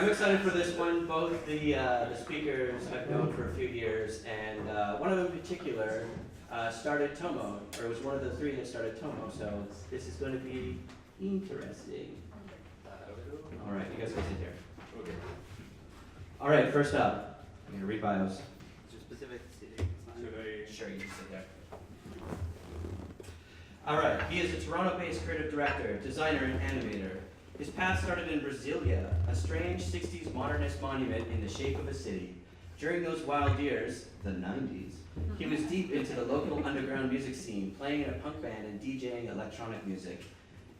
I'm excited for this one. Both the speakers I've known for a few years, and one of them in particular started TOMO, or was one of the three that started TOMO. So this is going to be interesting. All right, you guys can sit here. Okay. All right, first up, I'm going to read bios. Is there specific city? Sure, you can sit there. All right, he is a Toronto-based creative director, designer, and animator. His path started in Brasilia, a strange 60s modernist monument in the shape of a city. During those wild years, the 90s, he was deep into the local underground music scene, playing in a punk band and DJing electronic music.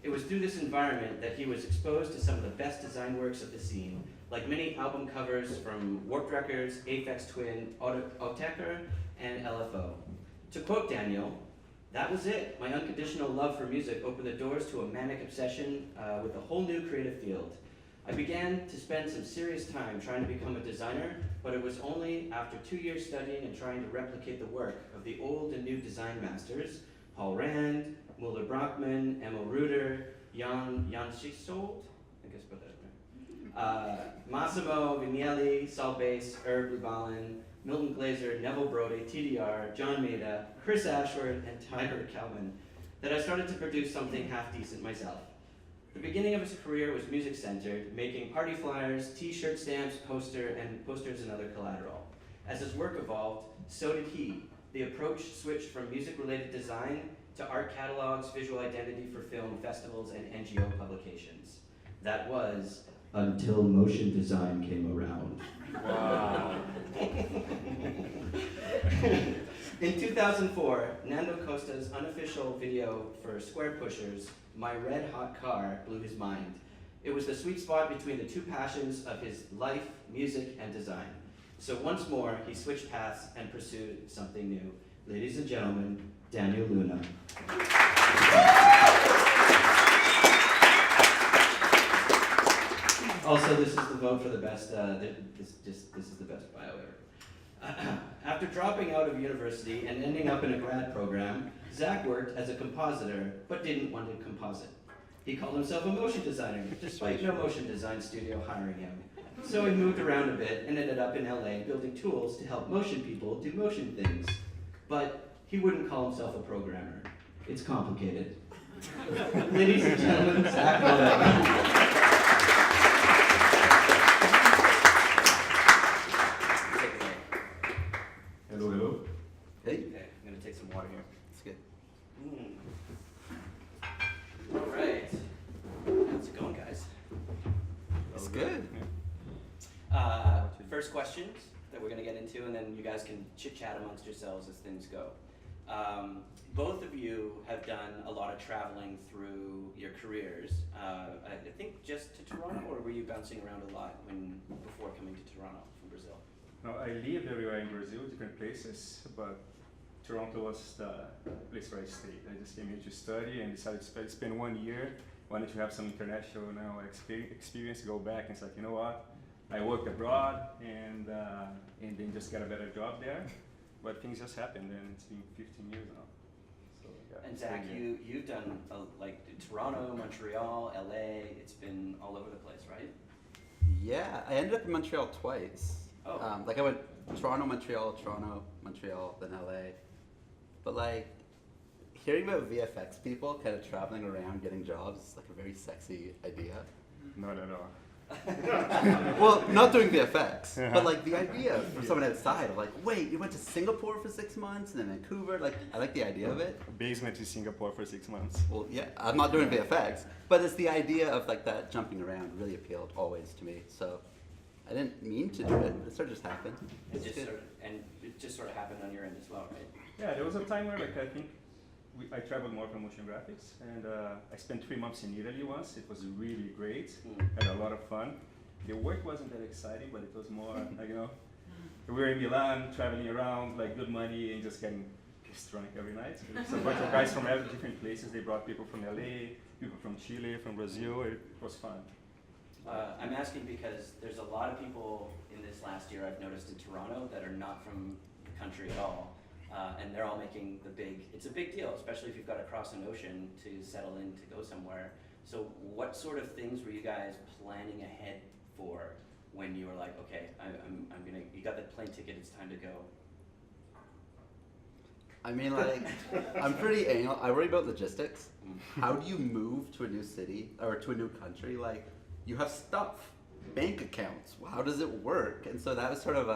It was through this environment that he was exposed to some of the best design works of the scene, like many album covers from Warped Records, Aphex Twin, Oteker, and LFO. To quote Daniel, "That was it. My unconditional love for music opened the doors to a manic obsession with a whole new creative field. I began to spend some serious time trying to become a designer, but it was only after 2 years studying and trying to replicate the work of the old and new design masters, Paul Rand, Mulder Brockman, Emil Ruder, Jan Schisold, I guess put that right, Massimo Vignelli, Saul Bass, Herb Lubalin, Milton Glaser, Neville Brody, TDR, John Maida, Chris Ashworth, and Tyler Kalman, that I started to produce something half-decent myself. The beginning of his career was music-centered, making party flyers, t-shirt stamps, posters, and other collateral. As his work evolved, so did he. The approach switched from music-related design to art catalogs, visual identity for film festivals, and NGO publications. That was until motion design came around. Wow. In 2004, Nando Costa's unofficial video for Square Pushers, My Red Hot Car, blew his mind. It was the sweet spot between the two passions of his life, music, and design. So once more, he switched paths and pursued something new. Ladies and gentlemen, Daniel Luna. Also, this is the vote for the best, this is the best bio ever. After dropping out of university and ending up in a grad program, Zack worked as a compositor, but didn't want to composite. He called himself a motion designer, despite no motion design studio hiring him. So he moved around a bit and ended up in LA building tools to help motion people do motion things. But he wouldn't call himself a programmer. It's complicated. Ladies and gentlemen, Zack Lovatt. Hello, hello. Hey. Okay, I'm gonna take some water here. It's good. All right. How's it going, guys? It's good. First questions that we're gonna get into, and then you guys can chit-chat amongst yourselves as things go. Both of you have done a lot of traveling through your careers. I think just to Toronto, or were you bouncing around a lot before coming to Toronto from Brazil? No, I lived everywhere in Brazil, different places, but Toronto was the place where I stayed. I just came here to study and decided to spend 1 year. Wanted to have some international experience, go back, and it's like, you know what? I worked abroad and then just got a better job there. But things just happened, and it's been 15 years now. So, yeah, And Zack, you've done like Toronto, Montreal, LA. It's been all over the place, right? Yeah, I ended up in Montreal twice. Oh. I went Toronto, Montreal, then LA. But like, hearing about VFX people kind of traveling around getting jobs is like a very sexy idea. not at all. Well, not doing VFX, but like the idea for someone outside of like, wait, you went to Singapore for 6 months and then Vancouver, like I like the idea of it. Basement to Singapore for 6 months. Well, yeah, I'm not doing VFX, but it's the idea of like that jumping around really appealed always to me. So I didn't mean to do it, but it sort of just happened. It just sort of happened on your end as well, right? Yeah, there was a time where like I think I traveled more for motion graphics, and I spent 3 months in Italy once. It was really great. Had a lot of fun. The work wasn't that exciting, but it was more like, you know, we were in Milan, traveling around, like good money, and just getting pissed drunk every night. So a bunch of guys from every different places. They brought people from LA, people from Chile, from Brazil. It was fun. I'm asking because there's a lot of people in this last year I've noticed in Toronto that are not from the country at all. And they're all making it's a big deal, especially if you've got to cross an ocean to settle in to go somewhere. So what sort of things were you guys planning ahead for when you were like, okay, I'm gonna, you got that plane ticket, it's time to go? I mean, like, I'm pretty anal. I worry about logistics. How do you move to a new city or to a new country? Like, you have stuff, bank accounts. How does it work? And so that was sort of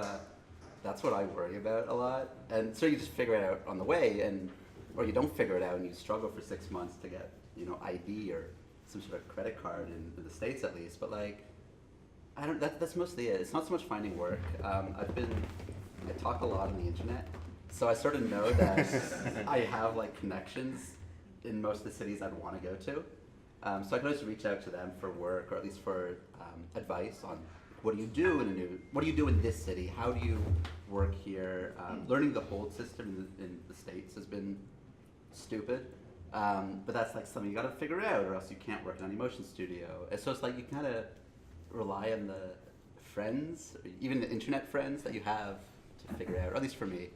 that's what I worry about a lot. And so you just figure it out on the way, or you don't figure it out and you struggle for 6 months to get, ID or some sort of credit card in the States at least. But like, that's mostly it. It's not so much finding work. I talk a lot on the internet. So I sort of know that I have like connections in most of the cities I'd want to go to. So I can just reach out to them for work, or at least for advice on what do you do in this city? How do you work here? Learning the hold system in the States has been stupid. But that's like something you got to figure out, or else you can't work in any motion studio. And so it's like you kind of rely on the friends, or even the internet friends that you have to figure out, or at least for me.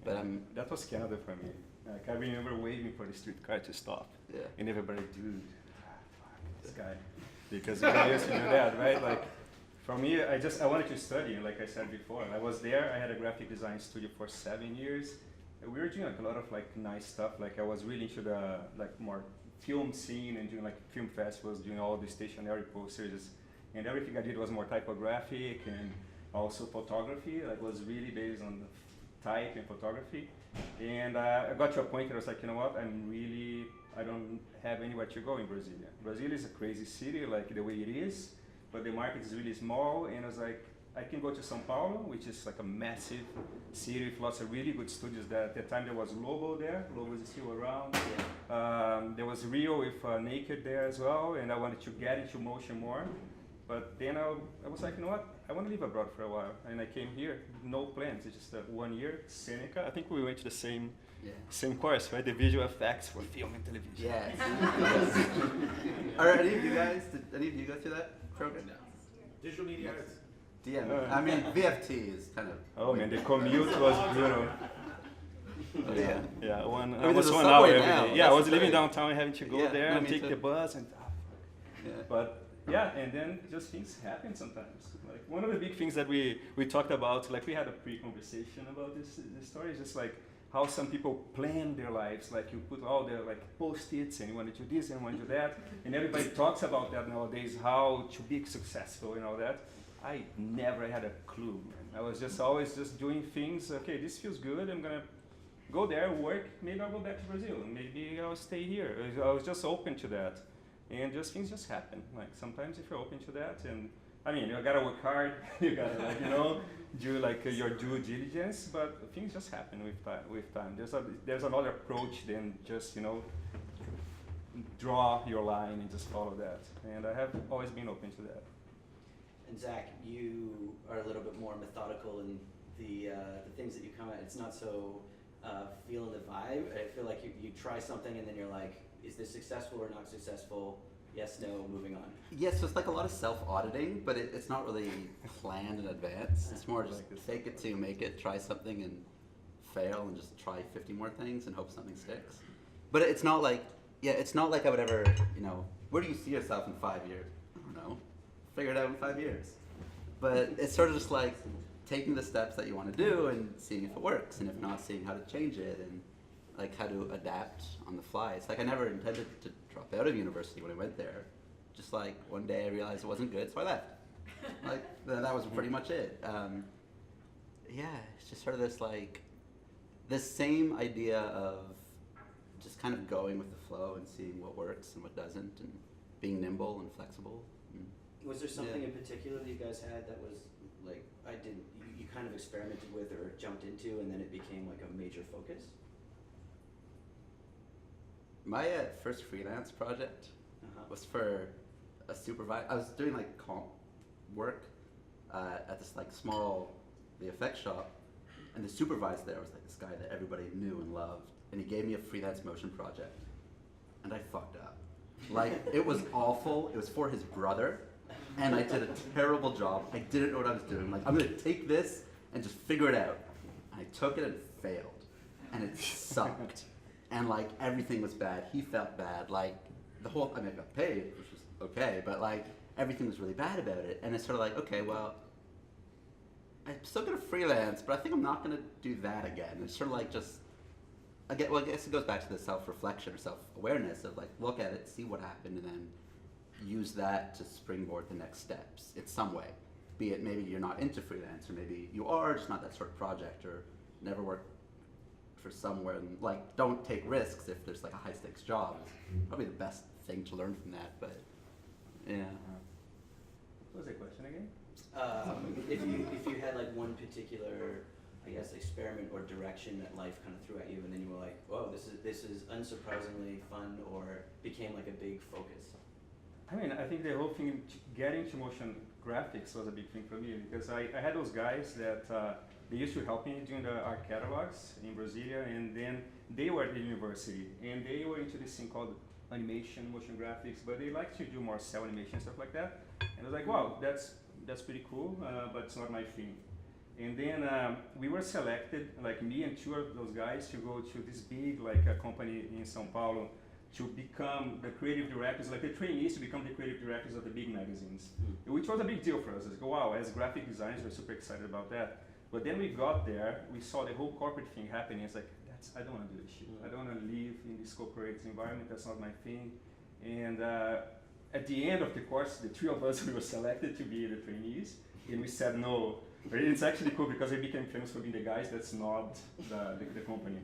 But that was Canada for me. Like, I remember waiting for the streetcar to stop. Yeah. And everybody, dude, fuck this guy. Because I used to do that, right? Like, for me, I wanted to study, like I said before. I was there, I had a graphic design studio for 7 years. And we were doing like a lot of like nice stuff. Like I was really into the like more film scene and doing like film festivals, doing all the stationary posters. And everything I did was more typographic and also photography. Like was really based on the type and photography. And I got to a point where I was like, you know what, I don't have anywhere to go in Brasilia. Brasilia is a crazy city, like the way it is, but the market is really small. And I was like, I can go to São Paulo, which is like a massive city with lots of really good studios. At the time there was Lobo there. Lobo is still around. There was Rio with Naked there as well, and I wanted to get into motion more. But then I was like, you know what? I want to live abroad for a while. And I came here, no plans. It's just 1 year, Seneca. I think we went to the same course, right? The visual effects for film and television. Yeah. Are any of you guys, did any of you go through that program? No. Digital media arts. Yeah, I mean, VFT is kind of... Oh man, the commute was brutal. Yeah. Yeah, there's almost a 1 subway hour every now. day. Yeah, I That's was living great. downtown and having to go there no, and me take too. the bus and Yeah. But yeah, and then just things happen sometimes. Like one of the big things that we talked about, like we had a pre-conversation about this story, is just like how some people plan their lives. Like you put all the like post-its and you want to do this and you want to do that, and everybody talks about that nowadays, how to be successful and all that. I never had a clue, man. I was just always just doing things. Okay, this feels good. I'm gonna go there, work. Maybe I'll go back to Brazil. Maybe I'll stay here. I was just open to that. And just things just happen. Like sometimes if you're open to that, and I mean, you gotta work hard, you gotta like, do like your due diligence, but things just happen with time. There's another approach than just, draw your line and just follow that. And I have always been open to that. And Zach, you are a little bit more methodical in the things that you come at. It's not so feeling the vibe. I feel like you try something and then you're like, is this successful or not successful? Yes, no, moving on. Yes, so it's like a lot of self-auditing, but it's not really planned in advance. It's more just fake it till you make it, try something and fail and just try 50 more things and hope something sticks. But it's not like I would ever, where do you see yourself in 5 years? I don't know. Figure it out in 5 years. But it's sort of just like taking the steps that you want to do and seeing if it works, and if not, seeing how to change it and like how to adapt on the fly. It's like I never intended to drop out of university when I went there. Just like one day I realized it wasn't good, so I left. Like that was pretty much it. It's just sort of this same idea of just kind of going with the flow and seeing what works and what doesn't, and being nimble and flexible. Was there something in particular that you guys had that was like you kind of experimented with or jumped into, and then it became like a major focus? My first freelance project was for a supervisor. I was doing like comp work at this like small effects shop, and the supervisor there was like this guy that everybody knew and loved, and he gave me a freelance motion project, and I fucked up. Like it was awful. It was for his brother, and I did a terrible job. I didn't know what I was doing. Like I'm gonna take this and just figure it out. And I took it and failed, and it sucked. And like everything was bad. He felt bad. Like the whole, I mean, I got paid, which was okay, but like everything was really bad about it. And it's sort of like, okay, well, I'm still gonna freelance, but I think I'm not gonna do that again. It's sort of like just, I guess it goes back to the self-reflection or self-awareness of like, look at it, see what happened, and then use that to springboard the next steps in some way. Be it maybe you're not into freelance, or maybe you are, just not that sort of project, or never work for somewhere, and like don't take risks if there's like a high stakes job. It's probably the best thing to learn from that, but yeah. What was the question again? If you had like one particular, I guess, experiment or direction that life kind of threw at you, and then you were like, whoa, this is unsurprisingly fun, or became like a big focus. I mean, I think the whole thing, getting to motion graphics was a big thing for me, because I had those guys that they used to help me doing the art catalogs in Brasilia, and then they were at the university, and they were into this thing called animation, motion graphics, but they like to do more cell animation, stuff like that. And I was like, wow, that's pretty cool, but it's not my thing. And then we were selected, like me and two of those guys, to go to this big company in São Paulo to become the creative directors, like the trainees to become the creative directors of the big magazines, which was a big deal for us. I was like, wow, as graphic designers, we're super excited about that. But then we got there, we saw the whole corporate thing happening. It's like, I don't want to do this shit. I don't want to live in this corporate environment. That's not my thing. And at the end of the course, the three of us, we were selected to be the trainees, and we said no. But it's actually cool because we became famous for being the guys that snobbed the company.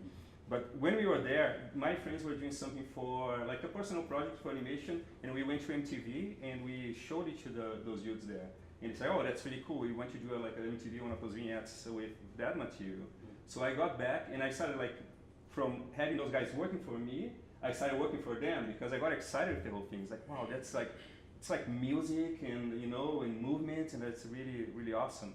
But when we were there, my friends were doing something for like a personal project for animation, and we went to MTV and we showed it to those dudes there. And they said, oh, that's really cool. We want to do like an MTV, one of those vignettes with that material. So I got back and I started like, from having those guys working for me, I started working for them because I got excited with the whole thing. It's like, wow, that's like, it's like music and, you know, and movement, and that's really, really awesome.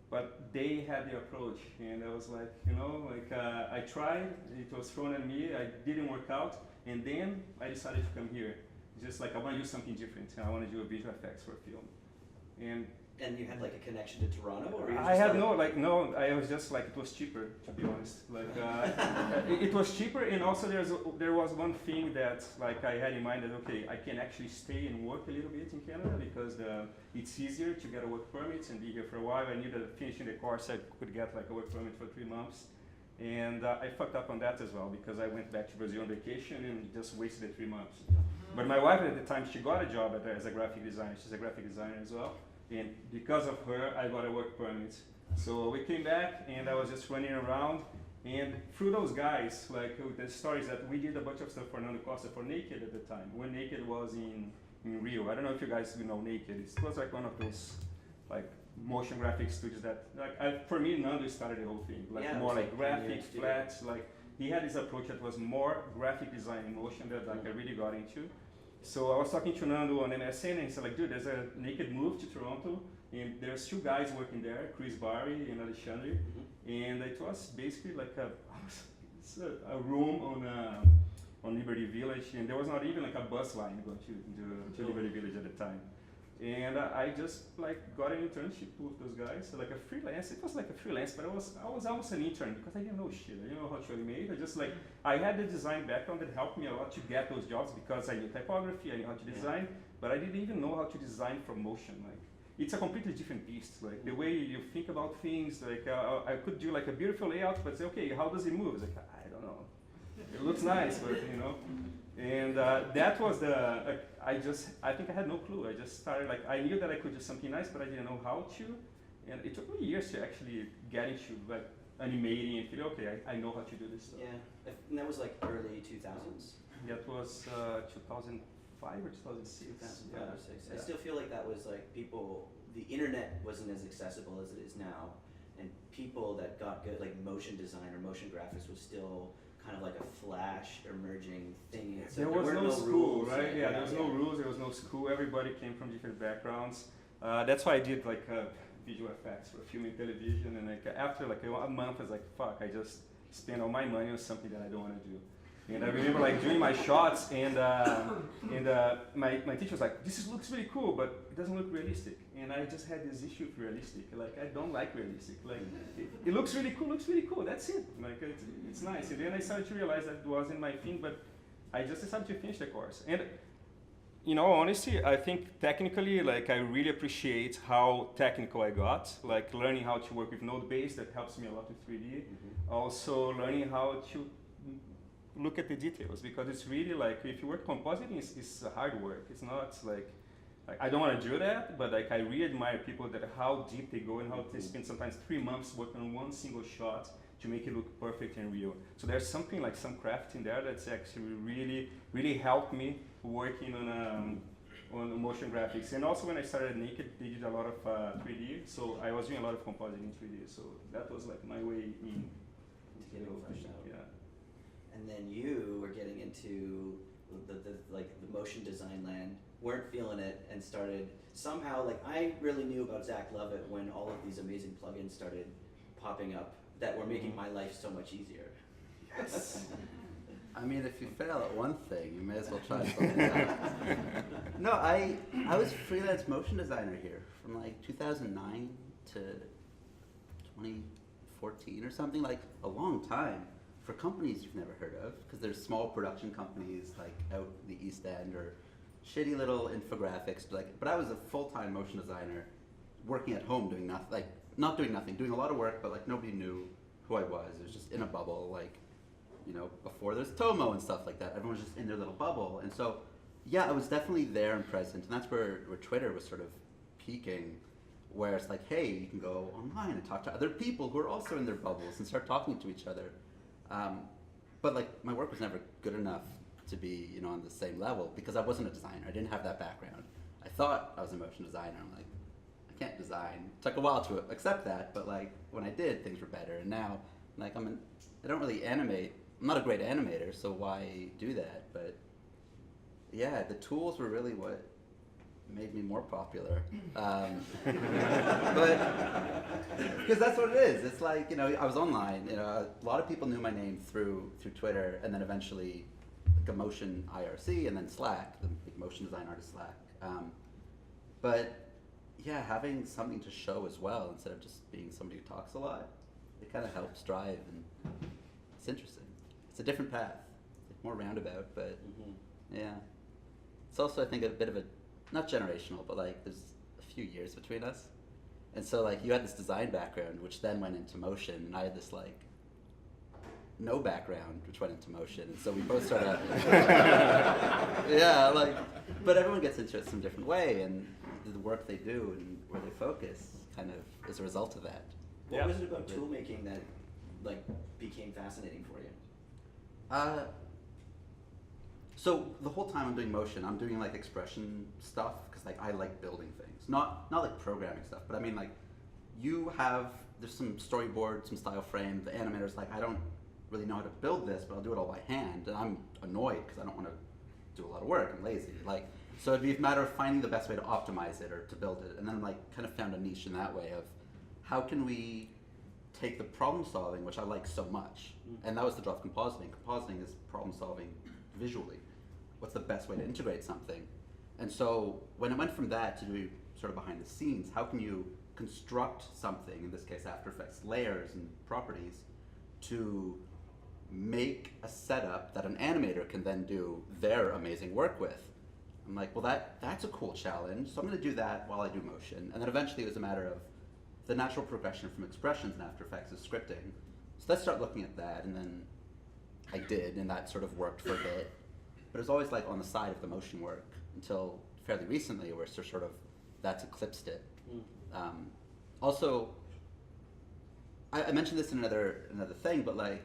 But they had the approach, and I was like, you know, like I tried, it was thrown at me, I didn't work out, and then I decided to come here. Just like, I want to do something different, and I want to do a visual effects for a film. And you had like a connection to Toronto, or I had no, I was just like, it was cheaper, to be honest. Like, it was cheaper, and also there was one thing that like I had in mind that, okay, I can actually stay and work a little bit in Canada because it's easier to get a work permit and be here for a while. I knew that finishing the course, I could get like a work permit for 3 months. And I fucked up on that as well because I went back to Brazil on vacation and just wasted the 3 months. But my wife at the time, she got a job as a graphic designer. She's a graphic designer as well. And because of her, I got a work permit. So we came back, and I was just running around. And through those guys, like the stories that we did a bunch of stuff for Nando Costa for Naked at the time, when Naked was in Rio. I don't know if you guys know Naked. It was like one of those like motion graphic studios that, like, for me, Nando started the whole thing. Like more like graphic, flat. Like he had this approach that was more graphic design in motion that like I really got into. So I was talking to Nando on MSN, and he said like, dude, there's a Naked move to Toronto, and there's 2 guys working there, Chris Barry and Alexandre, and it was basically like a room on Liberty Village, and there was not even like a bus line going to Liberty Village at the time. And I just like got an internship with those guys, so like a freelance. It was like a freelance, but I was almost an intern because I didn't know shit. I didn't know how to animate. I had the design background that helped me a lot to get those jobs because I knew typography, I knew how to design, but I didn't even know how to design from motion. Like it's a completely different beast. Like the way you think about things. Like I could do like a beautiful layout, but say, okay, how does it move? It's like I don't know. It looks nice, but you know. And that was I think I had no clue. I just started, like, I knew that I could do something nice, but I didn't know how to. And it took me years to actually get into, like, animating and feel, okay, I know how to do this stuff. Yeah, and that was like early 2000s? That was 2005 or 2006. 2005 or 6. I still feel like that was like the internet wasn't as accessible as it is now, and people that got good, like motion design or motion graphics was still kind of like a flash emerging thing. So there was no school, rules, right? Yeah, there was no rules, there was no school. Everybody came from different backgrounds. That's why I did like visual effects for film and television. And like after like a month, I was like, fuck, I just spent all my money on something that I don't want to do. And I remember like doing my shots, and my teacher was like, "This looks really cool, but it doesn't look realistic." And I just had this issue with realistic. Like I don't like realistic. Like it looks really cool. That's it. Like it's nice. And then I started to realize that it wasn't my thing, but I just decided to finish the course. And in all honesty, I think technically, like I really appreciate how technical I got. Like learning how to work with node-based, that helps me a lot with 3D. Mm-hmm. Also learning how to look at the details, because it's really like if you work compositing, it's hard work. It's not like I don't want to do that, but like I really admire people that how deep they go and how they spend sometimes 3 months working on one single shot to make it look perfect and real. So there's something like some craft in there that's actually really helped me working on motion graphics. And also when I started Naked, they did a lot of 3D, so I was doing a lot of compositing in 3D. So that was like my way in To get it fleshed out. Yeah. And then you were getting into the motion design land, weren't feeling it, and started somehow, like I really knew about Zack Lovatt when all of these amazing plugins started popping up that were making my life so much easier. Yes. I mean, if you fail at one thing, you may as well try something else. No, I was freelance motion designer here from like 2009 to 2014 or something, like a long time, for companies you've never heard of, because there's small production companies like out the East End or shitty little infographics, but I was a full-time motion designer working at home doing nothing, like not doing nothing, doing a lot of work, but like nobody knew who I was. It was just in a bubble, like, you know, before there's TOMO and stuff like that. Everyone was just in their little bubble. And so, yeah, I was definitely there and present. And that's where Twitter was sort of peaking, where it's like, hey, you can go online and talk to other people who are also in their bubbles and start talking to each other. But like, my work was never good enough to be, you know, on the same level because I wasn't a designer. I didn't have that background. I thought I was a motion designer. I'm like, I can't design. It took a while to accept that, but like, when I did, things were better. And now, like, I don't really animate. I'm not a great animator, so why do that? But yeah, the tools were really what made me more popular. But because that's what it is. It's like, you know, I was online. You know, a lot of people knew my name through Twitter, and then eventually, like a motion IRC, and then Slack, the big motion design artist Slack. But yeah, having something to show as well instead of just being somebody who talks a lot, it kind of helps drive, and it's interesting. It's a different path, it's more roundabout, but yeah. It's also, I think, a bit of a, not generational, but like there's a few years between us. And so like you had this design background, which then went into motion, and I had this like no background, which went into motion. And so we both sort of, yeah, like, but everyone gets into it some different way, and the work they do and where they focus kind of is a result of that. What was it about tool making that like became fascinating for you? So the whole time I'm doing motion, I'm doing like expression stuff because like I like building things, not like programming stuff, but I mean like there's some storyboard, some style frame. The animator's like, I don't really know how to build this, but I'll do it all by hand, and I'm annoyed because I don't want to do a lot of work. I'm lazy. Like, so it'd be a matter of finding the best way to optimize it or to build it, and then like kind of found a niche in that way of how can we take the problem solving, which I like so much, and that was the draw of compositing. Compositing is problem solving visually. What's the best way to integrate something? And so when it went from that to do sort of behind the scenes, how can you construct something, in this case After Effects, layers and properties, to make a setup that an animator can then do their amazing work with? I'm like, well, that's a cool challenge, so I'm going to do that while I do motion. And then eventually it was a matter of the natural progression from expressions in After Effects is scripting. So let's start looking at that, and then I did, and that sort of worked for a bit. But it was always like on the side of the motion work until fairly recently, where sort of that's eclipsed it. Also, I mentioned this in another thing, but like,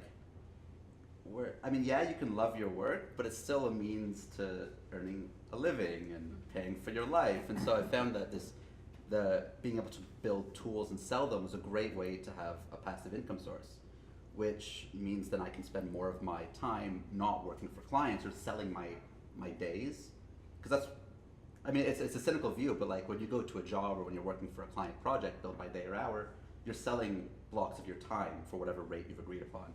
I mean, yeah, you can love your work, but it's still a means to earning a living and paying for your life. And so I found that being able to build tools and sell them was a great way to have a passive income source, which means then I can spend more of my time not working for clients or selling my days. Because that's, I mean, it's a cynical view, but like when you go to a job or when you're working for a client project billed by day or hour, you're selling blocks of your time for whatever rate you've agreed upon.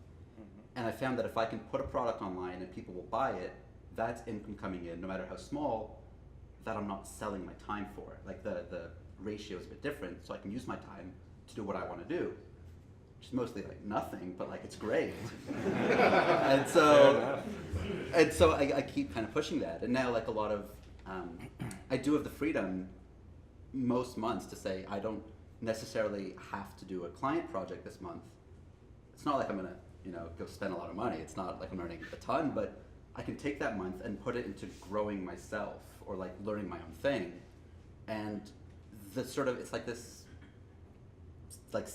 And I found that if I can put a product online and people will buy it, that's income coming in, no matter how small, that I'm not selling my time for. Like the ratio is a bit different, so I can use my time to do what I want to do. Which is mostly like nothing, but like it's great. and so I keep kind of pushing that. And now like a lot of I do have the freedom most months to say I don't necessarily have to do a client project this month. It's not like I'm gonna, go spend a lot of money. It's not like I'm earning a ton, but I can take that month and put it into growing myself or like learning my own thing. And it's like this, like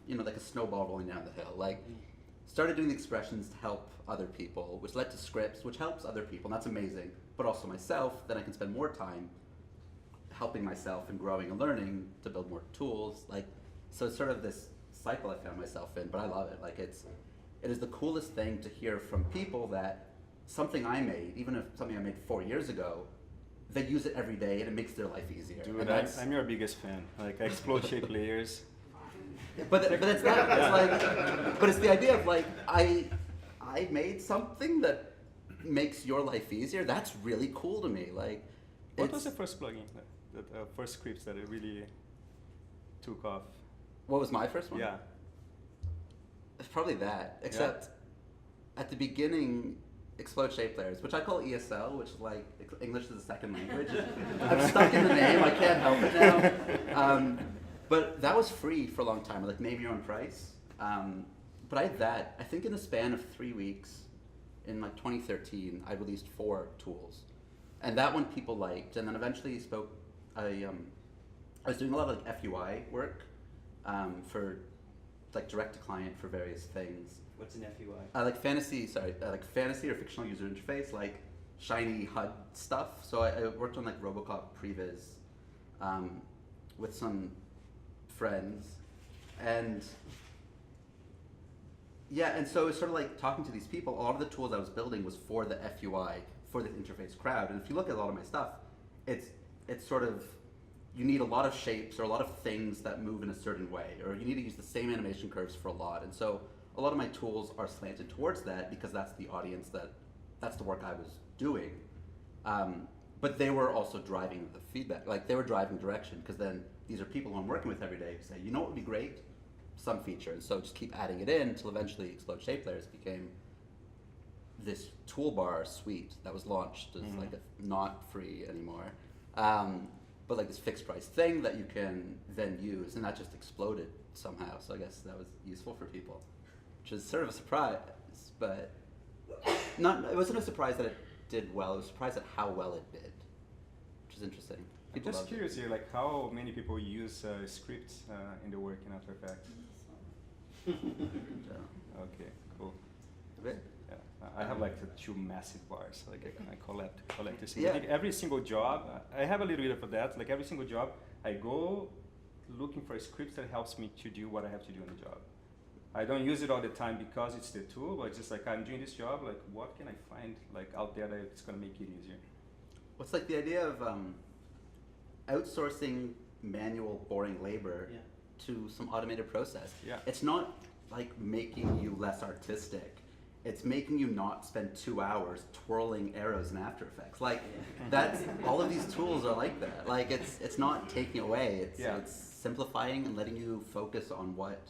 like a snowball rolling down the hill. Like, started doing the expressions to help other people, which led to scripts, which helps other people, and that's amazing, but also myself. Then I can spend more time helping myself and growing and learning to build more tools. Like, so it's sort of this cycle I found myself in, but I love it. Like, it is the coolest thing to hear from people that something I made, even if something I made 4 years ago, they use it every day and it makes their life easier. Dude, I'm your biggest fan. Like, I explode shape layers. But it's that. It's like, but it's the idea of like I made something that makes your life easier. That's really cool to me. Like, what was the first plugin, the first scripts that it really took off? What was my first one? Yeah. It's probably that. Except at the beginning, explode shape layers, which I call ESL, which is like English as a second language. I'm stuck in the name. I can't help it now. But that was free for a long time, like name your own price. But I had that. I think in the span of 3 weeks, in like 2013, I released 4 tools, and that one people liked. And then eventually I was doing a lot of like FUI work for like direct to client for various things. What's an FUI? Like fantasy or fictional user interface, like shiny HUD stuff. So I worked on like RoboCop previs with some friends, and so it was sort of like talking to these people. A lot of the tools I was building was for the FUI, for the interface crowd. And if you look at a lot of my stuff, it's sort of, you need a lot of shapes or a lot of things that move in a certain way, or you need to use the same animation curves for a lot. And so a lot of my tools are slanted towards that because that's the audience, that's the work I was doing. But they were also driving the feedback, like they were driving direction, because then these are people who I'm working with every day who say, you know what would be great? Some feature. And so just keep adding it in until eventually Explode Shape Layers became this toolbar suite that was launched as like not free anymore. But like this fixed price thing that you can then use, and that just exploded somehow. So I guess that was useful for people, which is sort of a surprise, but it wasn't a surprise that it did well. It was a surprise at how well it did, which is interesting. I'm just curious here, like how many people use scripts in their work in After Effects? Okay, cool. A bit? Yeah, I have like the 2 massive bars. Like I collect this. Yeah. I think every single job, I have a little bit of that. Like every single job, I go looking for scripts that helps me to do what I have to do in the job. I don't use it all the time because it's the tool, but just like I'm doing this job, like what can I find like out there that's gonna make it easier? What's like the idea of outsourcing manual, boring labor to some automated process. Yeah. It's not like making you less artistic. It's making you not spend 2 hours twirling arrows in After Effects. Like that's all of these tools are like that. Like it's not taking away. It's simplifying and letting you focus on what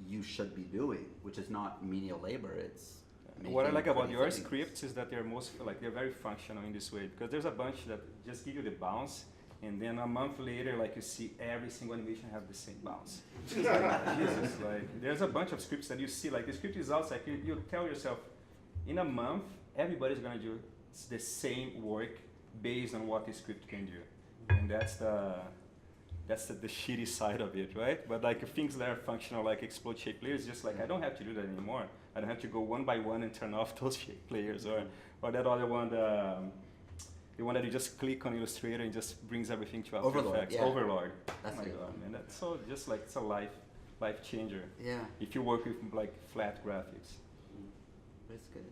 you should be doing, which is not menial labor. It's what I like about your scripts is that they're very functional in this way, because there's a bunch that just give you the bounce, and then a month later, like you see every single animation have the same bounce. Jesus, like there's a bunch of scripts that you see, like the script is out, like you tell yourself, in a month, everybody's gonna do the same work based on what the script can do, and that's the shitty side of it, right? But like things that are functional, like explode shape layers, just like I don't have to do that anymore. I don't have to go one by one and turn off those shape layers, or that other one, the one that you just click on Illustrator and just brings everything to After Effects. Yeah. Overlord. That's oh my a good god, one. man, that's so just like it's a life changer. Yeah, If you work with like flat graphics. it's good.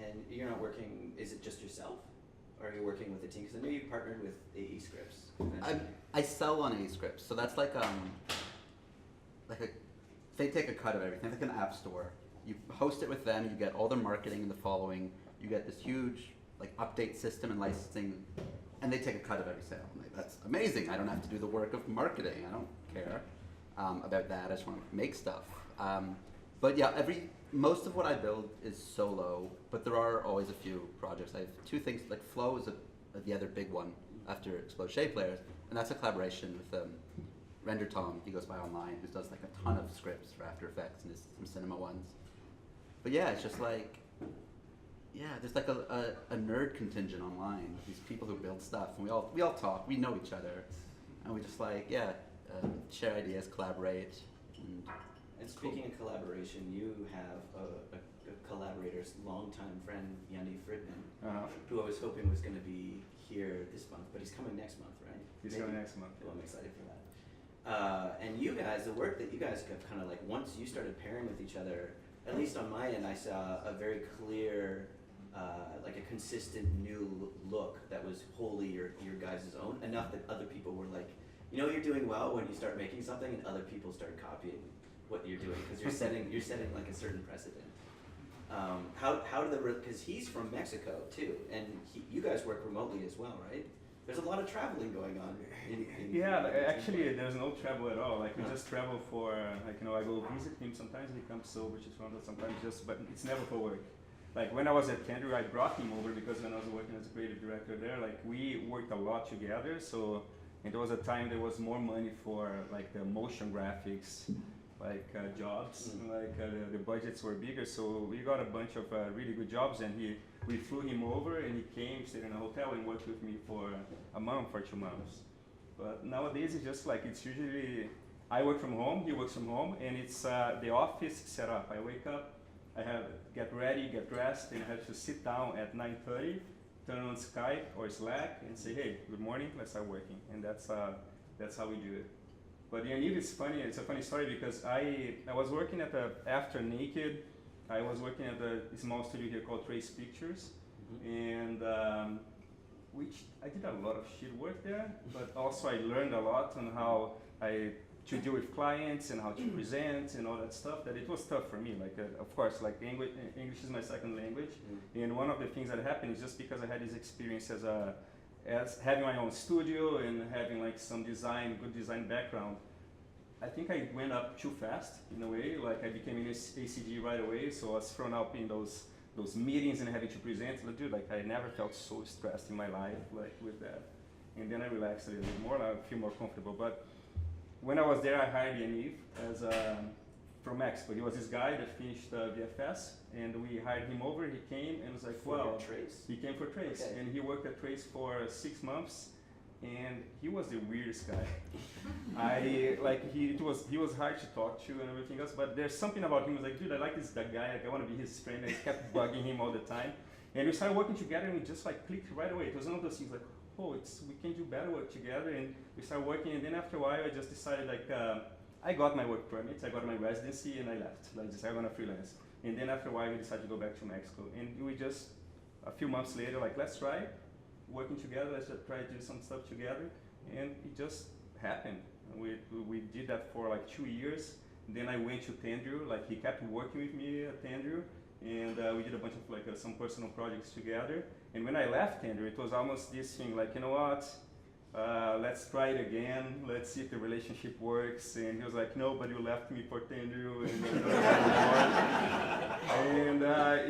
And you're not working, is it just yourself? Or are you working with a team? Because I know you partnered with AE Scripts. I sell on AE Scripts, so that's like they take a cut of everything, like an app store. You host it with them, you get all their marketing and the following, you get this huge like update system and licensing, and they take a cut of every sale. I'm like, that's amazing. I don't have to do the work of marketing. I don't care about that. I just want to make stuff. But yeah, most of what I build is solo, but there are always a few projects. I have 2 things, like Flow is the other big one after Explode Shape Players, and that's a collaboration with Render Tom. He goes by online, who does like a ton of scripts for After Effects and some cinema ones. But yeah, it's just like, yeah, there's like a nerd contingent online. These people who build stuff, and we all talk. We know each other, and we just like share ideas, collaborate. And speaking of collaboration, you have a collaborator's longtime friend, Yanni Fridman, who I was hoping was going to be here this month, but he's coming next month, right? He's coming next month. Well, I'm excited for that. And you guys, the work that you guys have kind of like, once you started pairing with each other, at least on my end, I saw a very clear, like a consistent new look that was wholly your guys' own, enough that other people were like, you know, you're doing well when you start making something and other people start copying what you're doing, because you're setting like a certain precedent. How do because he's from Mexico too, and you guys work remotely as well, right? There's a lot of traveling going on. Actually, there's no travel at all. Like we just travel for, like, you know, I go visit him. Sometimes he comes over to Toronto. Sometimes but it's never for work. Like when I was at Kendrick, I brought him over because when I was working as a creative director there, like we worked a lot together. So, and there was a time there was more money for like the motion graphics, like jobs. Like the budgets were bigger, so we got a bunch of really good jobs, and we flew him over, and he came, stayed in a hotel, and worked with me for a month or 2 months. But nowadays it's just like, it's usually I work from home, he works from home, and it's the office set up. I wake up, I have get ready, get dressed, and I have to sit down at 9:30, turn on Skype or Slack, and say, hey, good morning, let's start working, and that's how we do it. But Yaniv is funny. It's a funny story because I was working after Naked. I was working at a small studio here called Trace Pictures, and which I did a lot of shit work there. But also I learned a lot on how to deal with clients and how to present and all that stuff. That it was tough for me. Like of course, like English is my second language, and one of the things that happened is just because I had this experience as having my own studio and having like some good design background, I think I went up too fast in a way. Like I became an ACG right away, so I was thrown up in those meetings and having to present. Like, dude, like I never felt so stressed in my life like with that. And then I relaxed a little bit more, and I feel more comfortable. But when I was there, I hired Yaniv as from Mexico. He was this guy that finished VFS, and we hired him over. He came and was like, well, Trace? He came for Trace, okay. And he worked at Trace for 6 months, and he was the weirdest guy. He was hard to talk to and everything else, but there's something about him. He was like, dude, I like that guy. Like, I want to be his friend. And I kept bugging him all the time, and we started working together, and we just like clicked right away. It was one of those things like, oh, we can do better work together, and we started working. And then after a while, I just decided like. I got my work permit, I got my residency, and I left. Like just I'm gonna freelance. And then after a while, we decided to go back to Mexico. And we just, a few months later, like let's try working together. Let's just try to do some stuff together. And it just happened. We did that for like 2 years. Then I went to Tendrio. Like he kept working with me at Tendrio, and we did a bunch of like some personal projects together. And when I left Tendrio, it was almost this thing like, you know what? Let's try it again. Let's see if the relationship works. And he was like, no, but you left me for Tendrio. And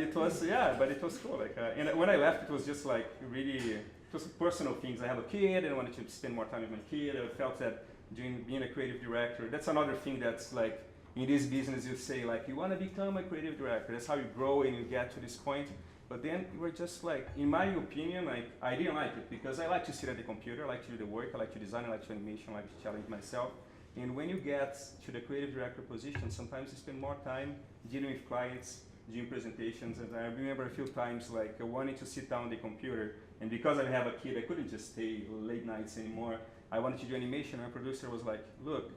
it was, but it was cool. Like, and when I left, it was just like really, it was personal things. I have a kid, and I wanted to spend more time with my kid. I felt that being a creative director, that's another thing that's like, in this business, you say like, you want to become a creative director. That's how you grow and you get to this point. But then we were just like, in my opinion, like I didn't like it because I like to sit at the computer, I like to do the work, I like to design, I like to animation, I like to challenge myself. And when you get to the creative director position, sometimes you spend more time dealing with clients, doing presentations. And I remember a few times like wanting to sit down on the computer, and because I have a kid, I couldn't just stay late nights anymore. I wanted to do animation. My producer was like, look,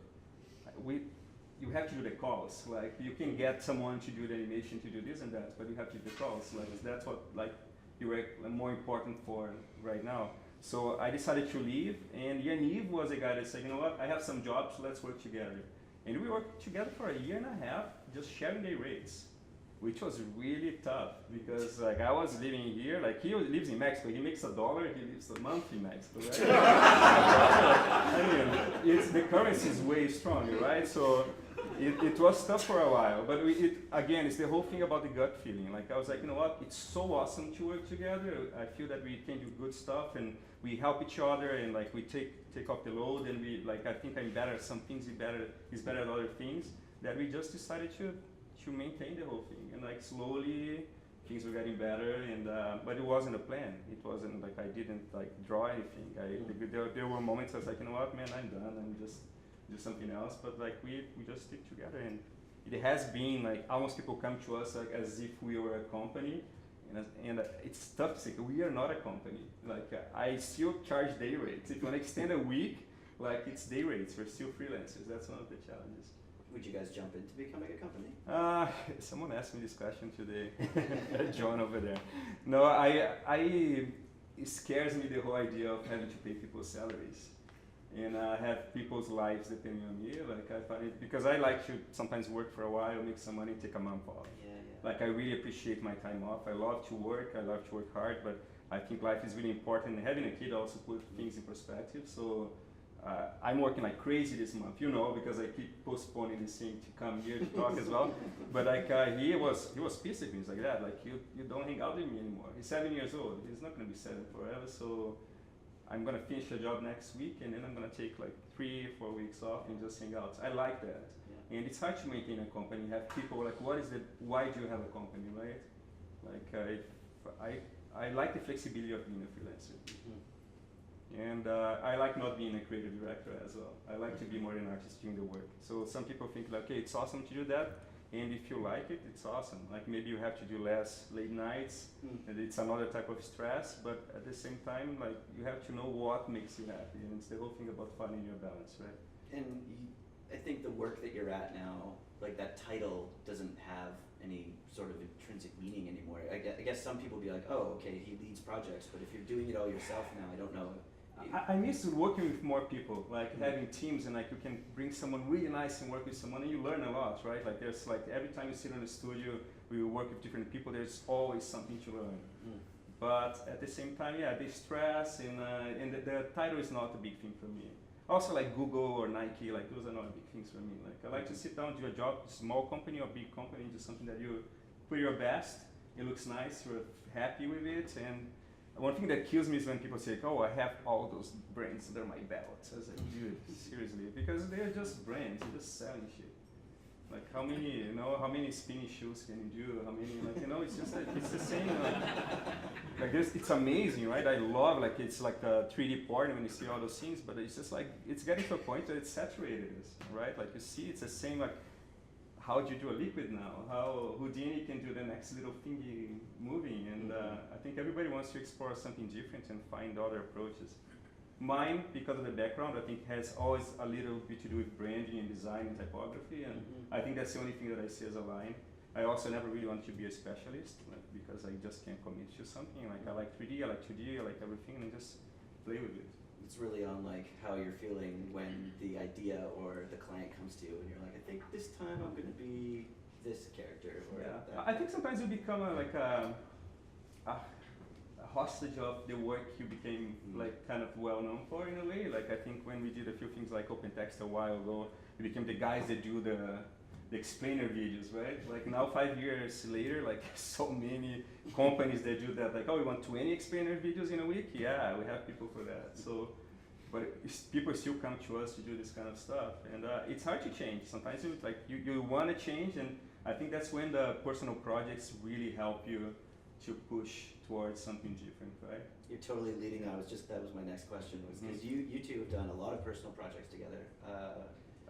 you have to do the calls. Like you can get someone to do the animation, to do this and that, but you have to do the calls. Like that's what like you were more important for right now. So I decided to leave, and Yaniv was a guy that said, you know what, I have some jobs, let's work together. And we worked together for 1.5 years, just sharing the rates, which was really tough because like I was living here, like he lives in Mexico, he makes $1, he lives a month in Mexico, right? I mean, the currency is way stronger, right? So it was tough for a while, but again, it's the whole thing about the gut feeling. Like I was like, you know what? It's so awesome to work together. I feel that we can do good stuff and we help each other and like we take off the load and we like I think I'm better at some things. He's better at other things. That we just decided to maintain the whole thing and like slowly things were getting better and but it wasn't a plan. It wasn't like I didn't like draw anything. There were moments I was like, you know what, man, I'm done. I'm just do something else. But like we just stick together and it has been like almost people come to us like as if we were a company. And it's tough to say, we are not a company. Like I still charge day rates. If you want to extend a week, like it's day rates. We're still freelancers. That's one of the challenges. Would you guys jump into becoming a company? Someone asked me this question today, John over there. No, it scares me the whole idea of having to pay people's salaries and have people's lives depending on me. Like I find it, because I like to sometimes work for a while, make some money, take a month off. Like I really appreciate my time off. I love to work hard, but I think life is really important. And having a kid also put things in perspective. So I'm working like crazy this month, you know, because I keep postponing this thing to come here to talk as well. But like he was pissed at me. He's like that, like you don't hang out with me anymore. He's 7 years old. He's not gonna be 7 forever. So I'm gonna finish the job next week, and then I'm gonna take like 3-4 weeks off and just hang out. I like that. And it's hard to maintain a company. Have people like, why do you have a company, right? Like I like the flexibility of being a freelancer. And I like not being a creative director as well. I like to be more an artist doing the work. So some people think like, okay, it's awesome to do that. And if you like it, it's awesome. Like maybe you have to do less late nights, and it's another type of stress, but at the same time, like you have to know what makes you happy. And it's the whole thing about finding your balance, right? And I think the work that you're at now, like that title doesn't have any sort of intrinsic meaning anymore. I guess some people be like, oh, okay, he leads projects, but if you're doing it all yourself now, I don't know. I miss working with more people, like having teams and like you can bring someone really nice and work with someone and you learn a lot, right? Like there's like every time you sit in the studio, we work with different people, there's always something to learn. But at the same time, yeah, the stress and the title is not a big thing for me. Also like Google or Nike, like those are not big things for me. Like I like to sit down, do a job, small company or big company, do something that you put your best, it looks nice, you're happy with it. And one thing that kills me is when people say, oh, I have all those brands under my belt. I was like, dude, seriously, because they're just brands, you're just selling shit. Like how many spinning shoes can you do? How many, like, it's just, it's the same. Like it's amazing, right? I love, like, it's like a 3D porn when you see all those things, but it's just like, it's getting to a point that it's saturated, right? Like you see, it's the same, like, how do you do a liquid now? How Houdini can do the next little thingy moving, and I think everybody wants to explore something different and find other approaches. Mine, because of the background, I think has always a little bit to do with branding and design and typography, and I think that's the only thing that I see as a line. I also never really wanted to be a specialist, like, because I just can't commit to something. Like I like 3D, I like 2D, I like everything, and just play with it. It's really on like how you're feeling when the idea or the client comes to you and you're like, I think this time I'm gonna be this character or that. I think sometimes you become a hostage of the work you became like kind of well known for in a way. Like I think when we did a few things like open text a while ago, we became the guys that do the explainer videos, right? Like now 5 years later, like so many companies that do that, like, oh, we want 20 explainer videos in a week? Yeah, we have people for that. So, but people still come to us to do this kind of stuff. And it's hard to change. Sometimes you want to change, and I think that's when the personal projects really help you to push towards something different, right? You're totally leading. That was my next question, was because you two have done a lot of personal projects together.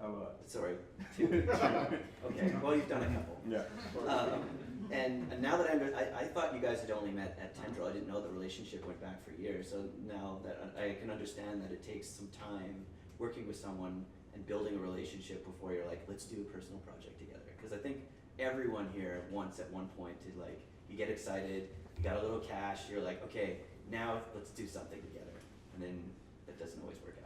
A lot. Sorry, two. Okay, well you've done a couple. Yeah. And now that I thought you guys had only met at Tendril. I didn't know the relationship went back for years. So now that I can understand that it takes some time working with someone and building a relationship before you're like, let's do a personal project together. Because I think everyone here wants at one point to like, you get excited, you got a little cash, you're like, okay, now let's do something together. And then that doesn't always work out.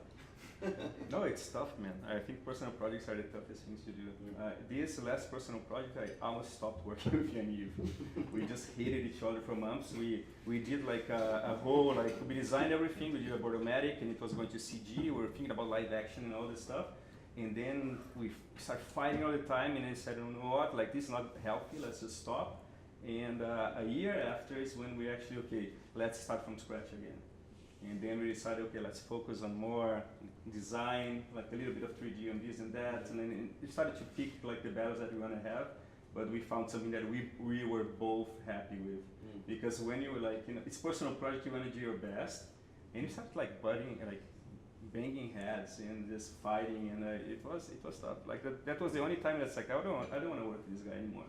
No, it's tough, man. I think personal projects are the toughest things to do. This last personal project, I almost stopped working with Yaniv. We just hated each other for months. We did like a whole, like we designed everything. We did a Bordomatic and it was going to CG. We were thinking about live action and all this stuff. And then we started fighting all the time, and I said, you know what, like this is not healthy, let's just stop. And a year after is when we actually, okay, let's start from scratch again. And then we decided, okay, let's focus on more design, like a little bit of 3D and this and that. And then we started to pick like the battles that we want to have. But we found something that we were both happy with. Because when you were like, you know, it's personal project, you want to do your best. And you start like banging heads and just fighting, and it was tough. Like that was the only time that's like I don't want to work with this guy anymore.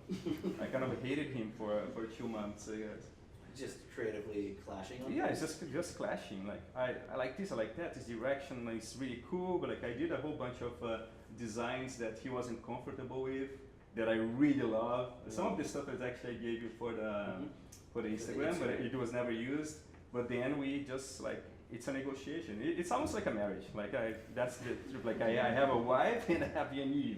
I kind of hated him for 2 months, I guess. Just creatively clashing on Yeah, things? it's just clashing. Like I like this, I like that. This direction is really cool, but like I did a whole bunch of designs that he wasn't comfortable with, that I really love. Some of the stuff is actually I gave you for the Instagram, but it was never used. But then we just like. It's a negotiation. It's almost like a marriage. Like that's the truth. Like I have a wife and I have Yaniv.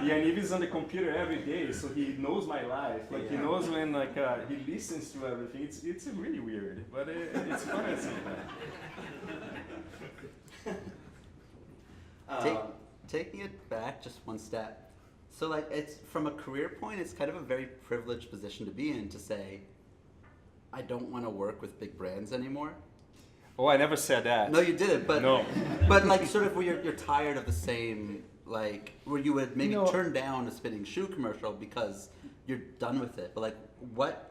Yaniv is on the computer every day, so he knows my life. Like he knows when like he listens to everything. It's really weird, but it's fun at the same time. Taking it back just one step. So like it's from a career point, it's kind of a very privileged position to be in to say, I don't want to work with big brands anymore. Oh, I never said that. No, you didn't. But no. But like sort of where you're tired of the same, like where you would maybe turn down a spinning shoe commercial because you're done with it. But like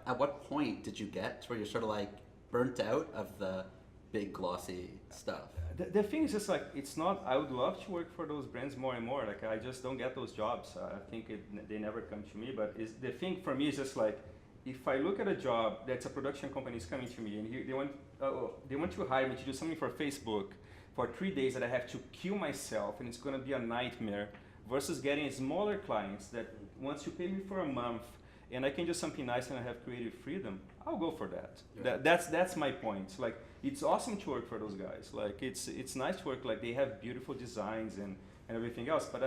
at what point did you get to where you're sort of like burnt out of the big glossy stuff? The thing is just like, it's not, I would love to work for those brands more and more. Like I just don't get those jobs. I think they never come to me. But the thing for me is just like, if I look at a job that's a production company is coming to me and they want to hire me to do something for Facebook for 3 days that I have to kill myself and it's going to be a nightmare, versus getting smaller clients that once you pay me for a month and I can do something nice and I have creative freedom, I'll go for that. Yeah. That's my point. Like it's awesome to work for those guys. Like it's nice to work. Like they have beautiful designs and everything else. But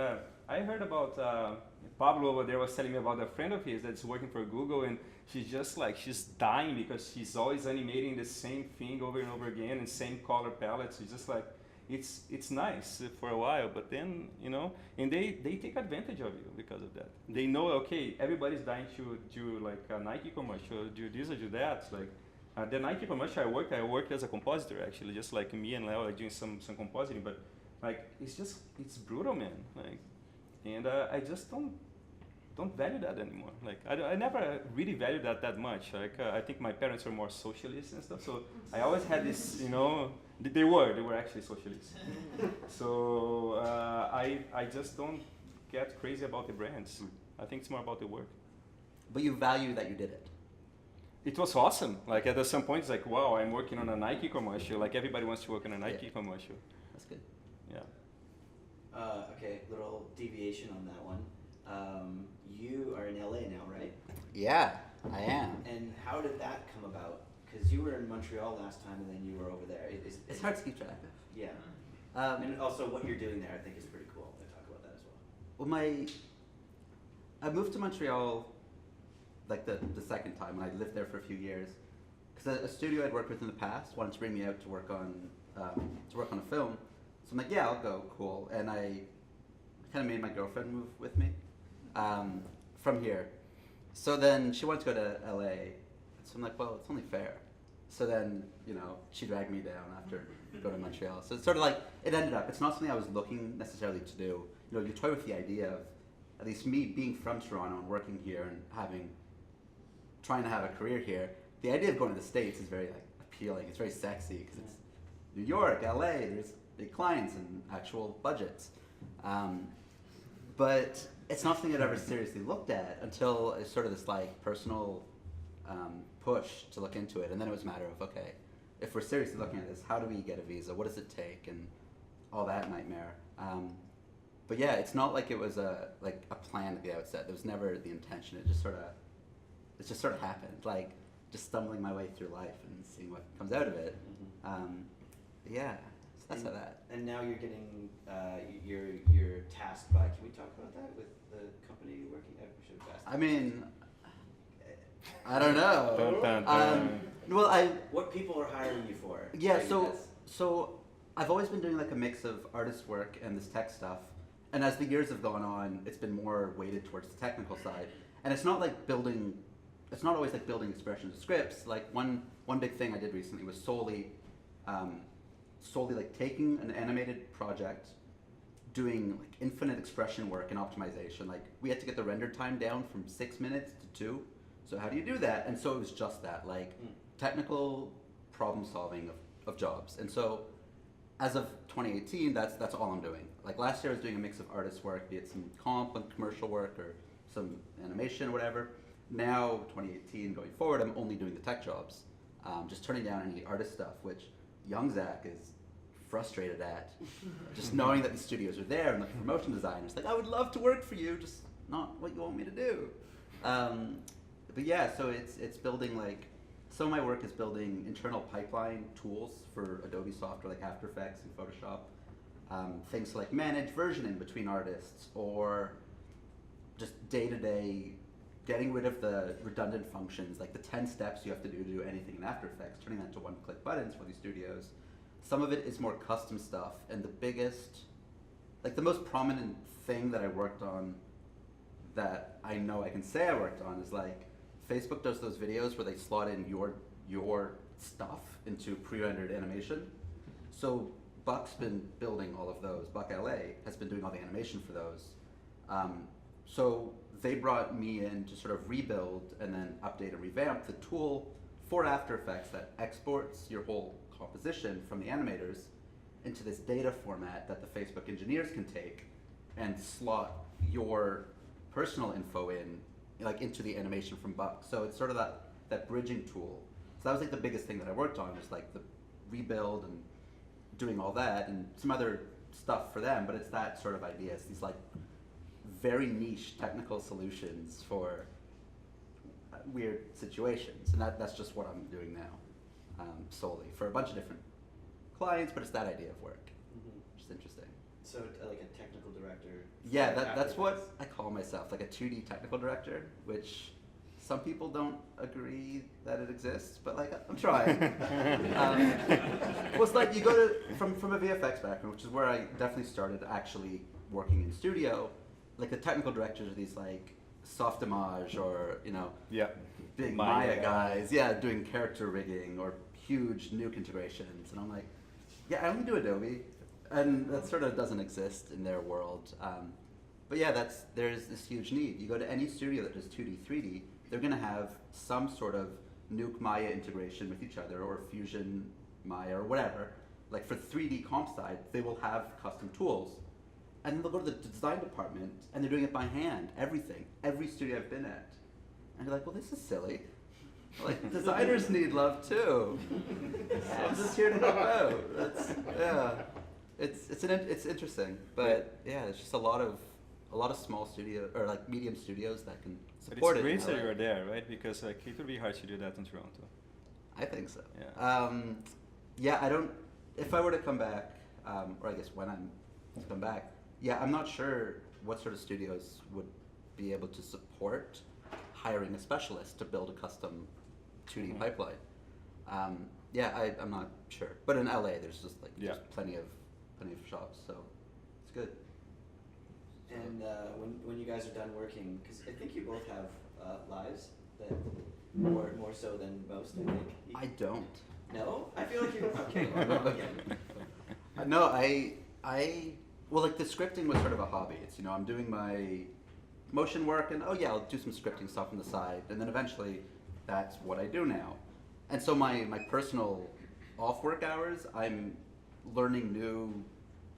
I heard about Pablo over there was telling me about a friend of his that's working for Google, and she's dying because she's always animating the same thing over and over again and same color palettes. It's just like it's nice for a while, but then and they take advantage of you because of that. They know, okay, everybody's dying to do like a Nike commercial, do this or do that. Like the Nike commercial I worked as a compositor actually, just like me and Leo are doing some compositing, but like it's brutal, man. Like, and I just don't value that anymore. Like I never really valued that much. Like I think my parents were more socialists and stuff, so I always had this, they were actually socialists. So I just don't get crazy about the brands. I think it's more about the work. But you value that you did it. It was awesome. Like at some point, it's like, wow, I'm working on a Nike commercial. Like everybody wants to work on a Nike commercial. That's good. Yeah. Okay, little deviation on that one. You are in LA now, right? Yeah, I am. And how did that come about? Because you were in Montreal last time, and then you were over there. It's hard to keep track of. Yeah. And also, what you're doing there, I think, is pretty cool. We'll talk about that as well. Well, I moved to Montreal like the second time, and I lived there for a few years. Because a studio I'd worked with in the past wanted to bring me out to work on a film. So I'm like, yeah, I'll go, cool. And I kind of made my girlfriend move with me from here. So then she wanted to go to LA. So I'm like, well, it's only fair. So then, she dragged me down after going to Montreal. So it's sort of like, it ended up, it's not something I was looking necessarily to do. You toy with the idea of, at least me being from Toronto and working here and trying to have a career here, the idea of going to the States is very appealing. It's very sexy because it's New York, LA, there's big clients and actual budgets. But it's not something I'd ever seriously looked at until it's sort of this personal push to look into it. And then it was a matter of, okay, if we're seriously looking at this, how do we get a visa? What does it take? And all that nightmare. But yeah, it's not like it was a plan at the outset. There was never the intention. It just sort of happened. Like just stumbling my way through life and seeing what comes out of it. Yeah, so that's how that. And now you're getting, you're tasked by, can we talk about that with the company you're working at? We should have asked. I mean, I don't know. Dun, dun, dun. Well, what people are hiring you for? Yeah, so I've always been doing like a mix of artist work and this tech stuff. And as the years have gone on, it's been more weighted towards the technical side. And it's not always like building expressions or scripts. Like one big thing I did recently was solely like taking an animated project, doing like infinite expression work and optimization. Like we had to get the render time down from 6 minutes to 2. So how do you do that? And so it was just that, like technical problem solving of jobs. And so as of 2018, that's all I'm doing. Like last year I was doing a mix of artist work, be it some comp and commercial work or some animation or whatever. Now, 2018 going forward, I'm only doing the tech jobs. Just turning down any artist stuff, which young Zack is frustrated at. Just knowing that the studios are there and looking for motion designers. Like, I would love to work for you, just not what you want me to do. But yeah, so it's building like, some of my work is building internal pipeline tools for Adobe software like After Effects and Photoshop. Things to like manage versioning between artists, or just day-to-day getting rid of the redundant functions, like the 10 steps you have to do anything in After Effects, turning that to one-click buttons for these studios. Some of it is more custom stuff, and the biggest, like the most prominent thing that I worked on that I know I can say I worked on is like, Facebook does those videos where they slot in your stuff into pre-rendered animation. So Buck's been building all of those. Buck LA has been doing all the animation for those. So they brought me in to sort of rebuild and then update and revamp the tool for After Effects that exports your whole composition from the animators into this data format that the Facebook engineers can take and slot your personal info in, like into the animation from Buck. So it's sort of that bridging tool. So that was like the biggest thing that I worked on, was like the rebuild and doing all that and some other stuff for them, but it's that sort of idea. It's these like very niche technical solutions for weird situations, and that's just what I'm doing now, solely for a bunch of different clients. But it's that idea of work, which is interesting. So like a technical director. Yeah, that's what I call myself, like a 2D technical director, which some people don't agree that it exists, but like I'm trying. Well, it's like you go to from a VFX background, which is where I definitely started actually working in studio. Like the technical directors are these like soft image or big Maya guys, doing character rigging or huge nuke integrations, and I'm like, I only do Adobe, and that sort of doesn't exist in their world. But yeah, there's this huge need. You go to any studio that does 2D, 3D, they're going to have some sort of nuke Maya integration with each other, or Fusion Maya or whatever. Like for 3D comp side, they will have custom tools. And they'll go to the design department, and they're doing it by hand, everything, every studio I've been at. And you're like, well, this is silly. Like, designers need love too. So I'm just here to help out. It's interesting, but yeah, it's just a lot of small studio or like medium studios that can support it. But it's great that you're there, right? Because like it would be hard to do that in Toronto. I think so. Yeah. I don't. If I were to come back, or I guess when I'm to come back, I'm not sure what sort of studios would be able to support hiring a specialist to build a custom 2D pipeline. I'm not sure. But in LA, there's just like there's plenty of shops, so it's good. And when you guys are done working, because I think you both have lives that more so than most, I think. I don't. No, I feel like you're okay. No, well, like the scripting was sort of a hobby. It's I'm doing my motion work, and I'll do some scripting stuff on the side, and then eventually that's what I do now. And so my personal off work hours, I'm learning new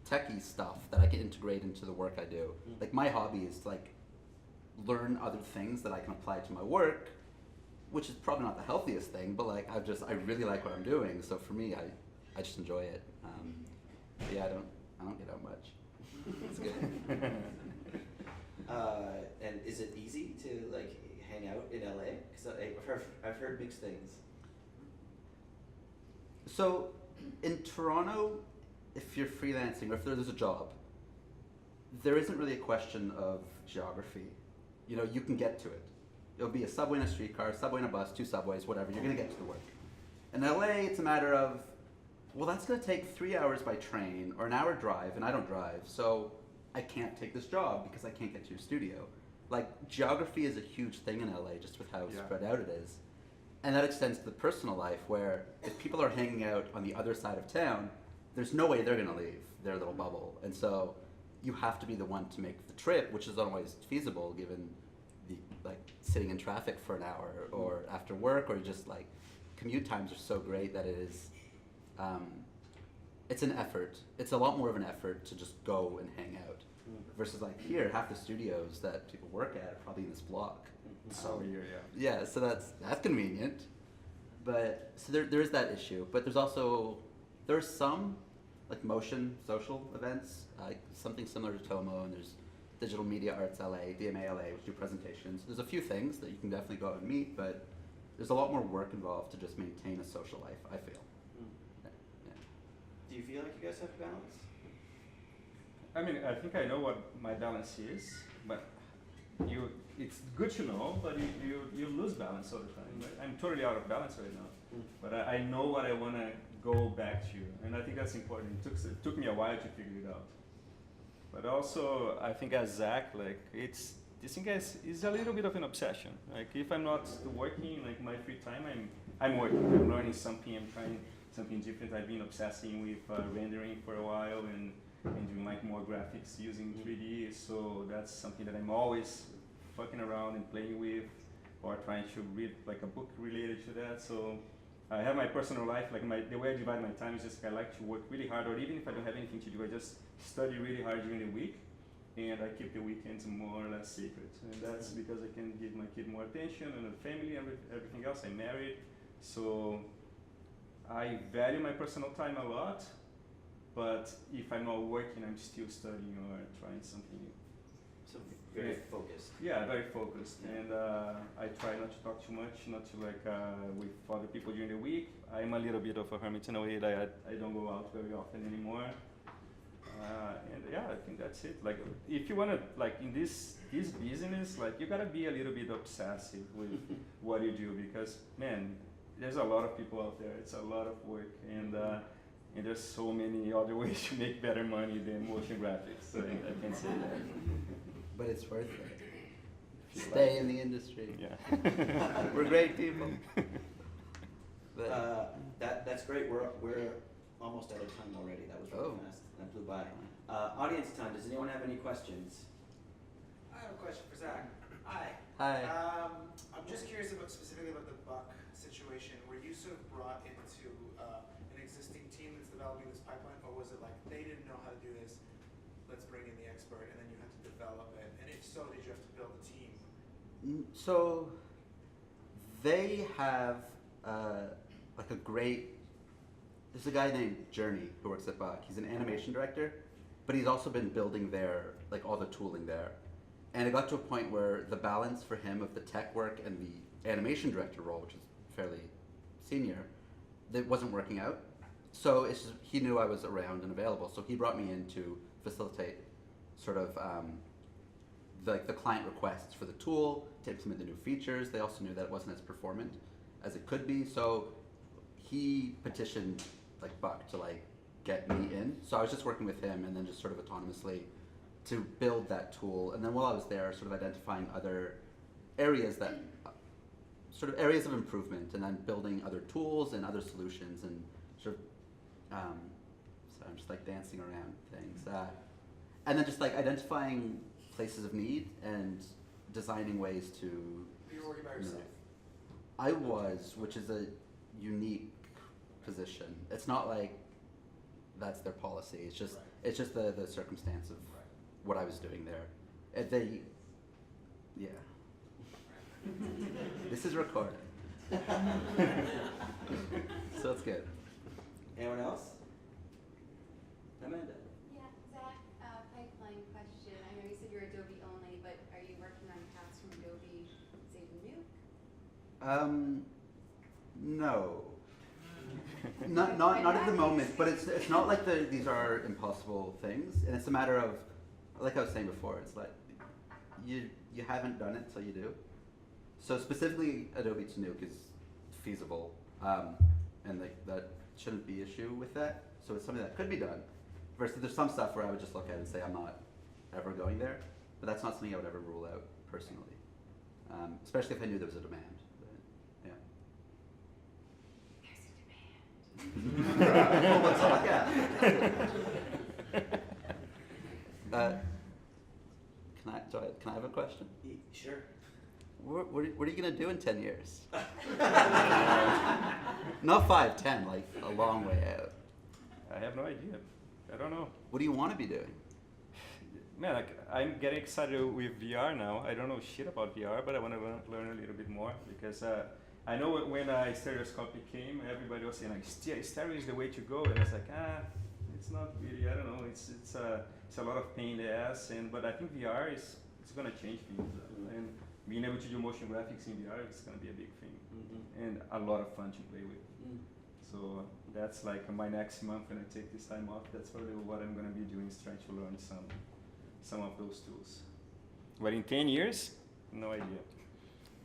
techie stuff that I can integrate into the work I do. Like my hobby is to like learn other things that I can apply to my work, which is probably not the healthiest thing, but like I really like what I'm doing. So for me, I just enjoy it. I don't get out much. It's good. And is it easy to like hang out in LA? Because I've heard mixed things. So in Toronto, if you're freelancing or if there's a job, there isn't really a question of geography. You can get to it. It'll be a subway and a streetcar, subway and a bus, 2 subways, whatever. You're gonna get to the work. In LA, it's a matter of well, that's going to take 3 hours by train or an hour drive, and I don't drive, so I can't take this job because I can't get to your studio. Like, geography is a huge thing in LA, just with how spread out it is. And that extends to the personal life, where if people are hanging out on the other side of town, there's no way they're going to leave their little bubble. And so you have to be the one to make the trip, which is not always feasible given the, like, sitting in traffic for an hour or after work, or just, like, commute times are so great that it is, it's an effort. It's a lot more of an effort to just go and hang out. Versus, like, here, half the studios that people work at are probably in this block. So Yeah, so that's convenient. But so there is that issue. But there's some like motion social events, like something similar to TOMO, and there's Digital Media Arts LA, DMA LA, which do presentations. There's a few things that you can definitely go out and meet, but there's a lot more work involved to just maintain a social life, I feel. Yeah. Do you feel like you guys have balance? I mean, I think I know what my balance is, but it's good to know, but you lose balance all the time. Right? I'm totally out of balance right now, but I know what I want to go back to, and I think that's important. It took me a while to figure it out. But also, I think as Zack, like, this thing is a little bit of an obsession. Like, if I'm not working, like, my free time, I'm working. I'm learning something. I'm trying something different. I've been obsessing with rendering for a while and doing like more graphics using 3D. So that's something that I'm always fucking around and playing with, or trying to read like a book related to that. So I have my personal life, like the way I divide my time is just I like to work really hard, or even if I don't have anything to do, I just study really hard during the week, and I keep the weekends more or less sacred. And that's because I can give my kid more attention and the family and everything else. I'm married, so I value my personal time a lot, but if I'm not working, I'm still studying or trying something new. So very focused. Yeah, very focused, and I try not to talk too much, not to like with other people during the week. I'm a little bit of a hermit in a way that I don't go out very often anymore. And yeah, I think that's it. Like, if you wanna, like, in this business, like, you gotta be a little bit obsessive with what you do, because man, there's a lot of people out there. It's a lot of work, and there's so many other ways to make better money than motion graphics. So I can say that. But it's worth it. Stay in the industry. Yeah. We're great people. That's great. We're almost out of time already. That was really fast. That flew by. Audience time. Does anyone have any questions? I have a question for Zack. Hi. Hi. I'm just curious specifically about the Buck situation. Were you sort of brought into an existing team that's developing this pipeline, or was it like they didn't know how to do this, let's bring in the expert, and then you had to develop it? And if so, did you have to build a team? So they have like a great. There's a guy named Journey who works at Buck. He's an animation director, but he's also been building like all the tooling there. And it got to a point where the balance for him of the tech work and the animation director role, which is fairly senior, that wasn't working out. So he knew I was around and available, so he brought me in to facilitate sort of the client requests for the tool, to implement the new features. They also knew that it wasn't as performant as it could be, so he petitioned like Buck to like get me in. So I was just working with him and then just sort of autonomously to build that tool. And then while I was there, sort of identifying other areas that sort of areas of improvement, and then building other tools and other solutions, and sort of so I'm just like dancing around things, and then just like identifying places of need and designing ways to. You were working by yourself. I was, which is a unique position. It's not like that's their policy. It's just it's just the circumstance of what I was doing there. Yeah. This is recorded. So it's good. Anyone else? Amanda. Yeah, Zack, pipeline question. I know you said you're Adobe only, but are you working on paths from Adobe, say, to Nuke? No. Not at the moment, but it's not like these are impossible things, and it's a matter of, like I was saying before, it's like you haven't done it till you do. So specifically, Adobe to Nuke is feasible, and like that shouldn't be issue with that. So it's something that could be done. Versus there's some stuff where I would just look at it and say I'm not ever going there, but that's not something I would ever rule out personally, especially if I knew there was a demand. But, yeah. There's a demand. Well, let's look at can I have a question? Sure. What are you gonna do in 10 years? Not 5, 10, like a long way out. I have no idea. I don't know. What do you want to be doing? Man, like, I'm getting excited with VR now. I don't know shit about VR, but I want to learn a little bit more because I know when stereoscopic came, everybody was saying like stereo is the way to go, and it's like it's not really. I don't know. It's a lot of pain in the ass, but I think VR is gonna change things, and being able to do motion graphics in VR is gonna be a big thing, and a lot of fun to play with. So that's like my next month when I take this time off. That's probably what I'm gonna be doing, is trying to learn some of those tools. But in 10 years, no idea.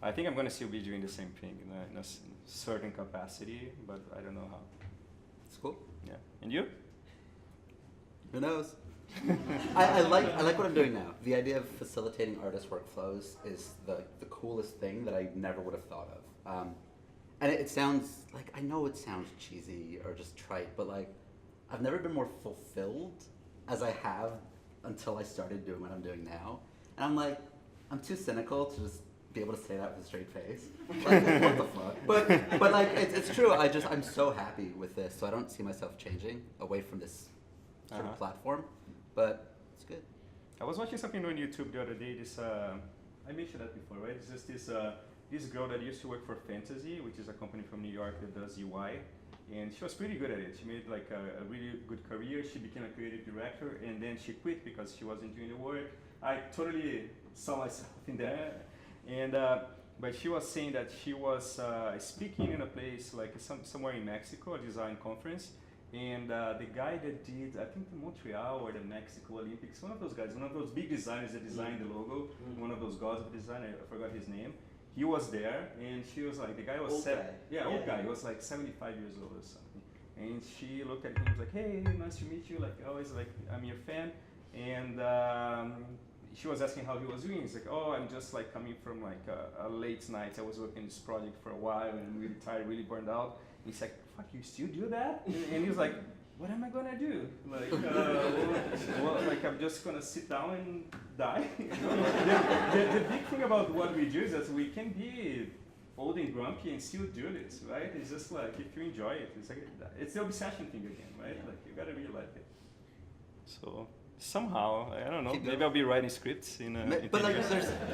I think I'm gonna still be doing the same thing in a certain capacity, but I don't know how. It's cool. Yeah. And you? Who knows? I like what I'm doing now. The idea of facilitating artist workflows is the coolest thing that I never would have thought of. And it sounds like, I know it sounds cheesy or just trite, but like, I've never been more fulfilled as I have until I started doing what I'm doing now. And I'm like, I'm too cynical to just be able to say that with a straight face. Like, what the fuck? But like, it's true. I'm so happy with this, so I don't see myself changing away from this sort of platform. But it's good. I was watching something on YouTube the other day. I mentioned that before, right? It's just this girl that used to work for Fantasy, which is a company from New York that does UI, and she was pretty good at it. She made like a really good career. She became a creative director, and then she quit because she wasn't doing the work. I totally saw myself in that, and but she was saying that she was speaking in a place like somewhere in Mexico, a design conference. And the guy that did, I think the Montreal or the Mexico Olympics, one of those guys, one of those big designers that designed the logo, one of those gods of design, I forgot his name. He was there, and she was like, the guy was old guy. He was like 75 years old or something. And she looked at him, was like, hey, nice to meet you. Like, always, like, I'm your fan. And she was asking how he was doing. He's like, oh, I'm just like coming from like a late night. I was working on this project for a while, and I'm really tired, really burned out. And he's like, fuck, you still do that? And he was like, what am I gonna do? Like, like I'm just gonna sit down and die. The big thing about what we do is that we can be old and grumpy and still do this, right? It's just like, if you enjoy it, it's like, it's the obsession thing again, right? Like, you gotta really like it. So somehow, I don't know, maybe I'll be writing scripts in but like,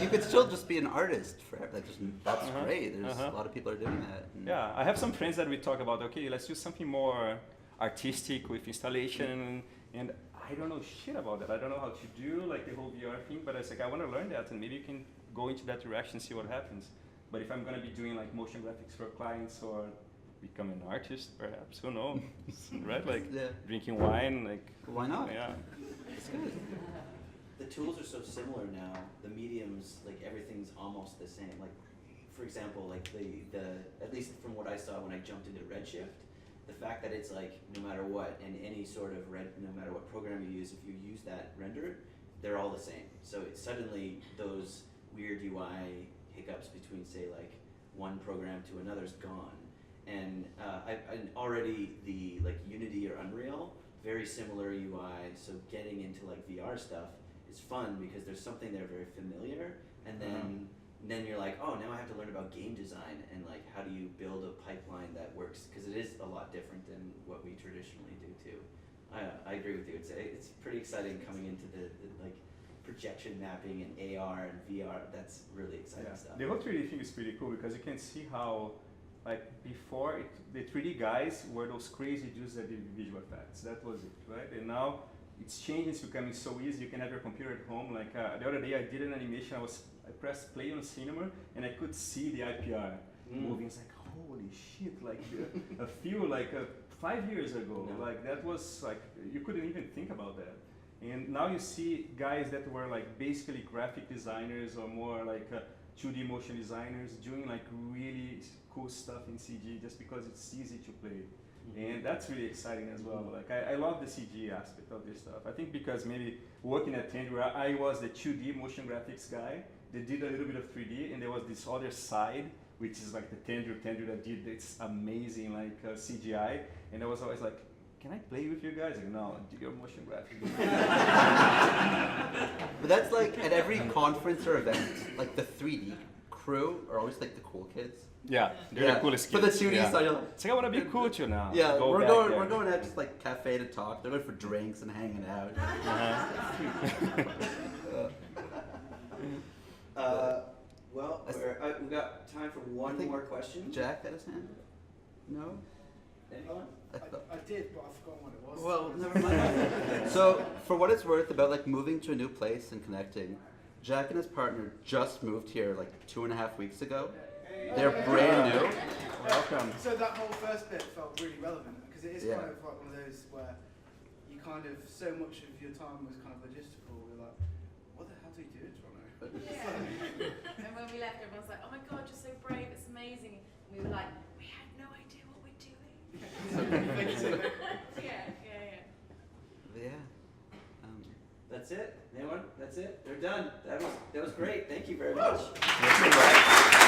you could still just be an artist forever. Like, that's great. There's a lot of people are doing that. Yeah, I have some friends that we talk about, okay, let's do something more artistic with installation, and I don't know shit about that. I don't know how to do like the whole VR thing, but I was like, I want to learn that, and maybe you can go into that direction, see what happens. But if I'm gonna be doing like motion graphics for clients or become an artist, perhaps, who knows, right? Like drinking wine, like why not? Yeah, it's good. The tools are so similar now. The mediums, like everything's almost the same. Like, for example, like the at least from what I saw when I jumped into Redshift, the fact that it's like no matter what, and any sort of no matter what program you use, if you use that renderer, they're all the same. So suddenly those weird UI hiccups between say like one program to another is gone. And already the like Unity or Unreal, very similar UI. So getting into like VR stuff is fun because there's something there very familiar, and then you're like, oh, now I have to learn about game design and like how do you build a pipeline that works, because it is a lot different than what we traditionally do too. I agree with you. It's pretty exciting coming into the like projection mapping and AR and VR. That's really exciting stuff. The whole 3D thing is pretty cool because you can see how, like before, the 3D guys were those crazy dudes that did visual effects. That was it, right? And now it's changing. It's becoming so easy. You can have your computer at home. Like the other day, I did an animation. I pressed play on Cinema, and I could see the IPR moving. It's like, holy shit! Like a few, like 5 years ago, like that was like you couldn't even think about that. And now you see guys that were like basically graphic designers or more like 2D motion designers doing like really cool stuff in CG just because it's easy to play. And that's really exciting as well. Like I love the CG aspect of this stuff. I think because maybe working at Tandrew, I was the 2D motion graphics guy. They did a little bit of 3D, and there was this other side, which is like the Tandrew that did this amazing like CGI. And I was always like, can I play with you guys? Like, no, do your motion graphics. But that's like at every conference or event, like the 3D crew are always like the cool kids. Yeah, they're the coolest For kids. the 2D side, you're like, It's like, I want to be cool too now. yeah, Go we're back going there. we're going out just like cafe to talk. They're going for drinks and hanging out. Well, That's- we've got time for I one think more question. Jack had his hand? No? Anyone? I thought- I did, but I've forgotten what it was. Well, never mind. So, for what it's worth about like moving to a new place and connecting, Jack and his partner just moved here like 2.5 weeks ago. They're brand new. Welcome. So that whole first bit felt really relevant because it is Yeah. kind of like one of those where you kind of so much of your time was kind of logistical. You're like, what the hell do we do in Toronto? Yeah. And when we left, everyone's like, "Oh my God, you're so brave! It's amazing." And we were like, "We had no idea what we're doing." Yeah. Yeah. That's it. Anyone? That's it. They're done. That was great. Thank you very much. That's all right.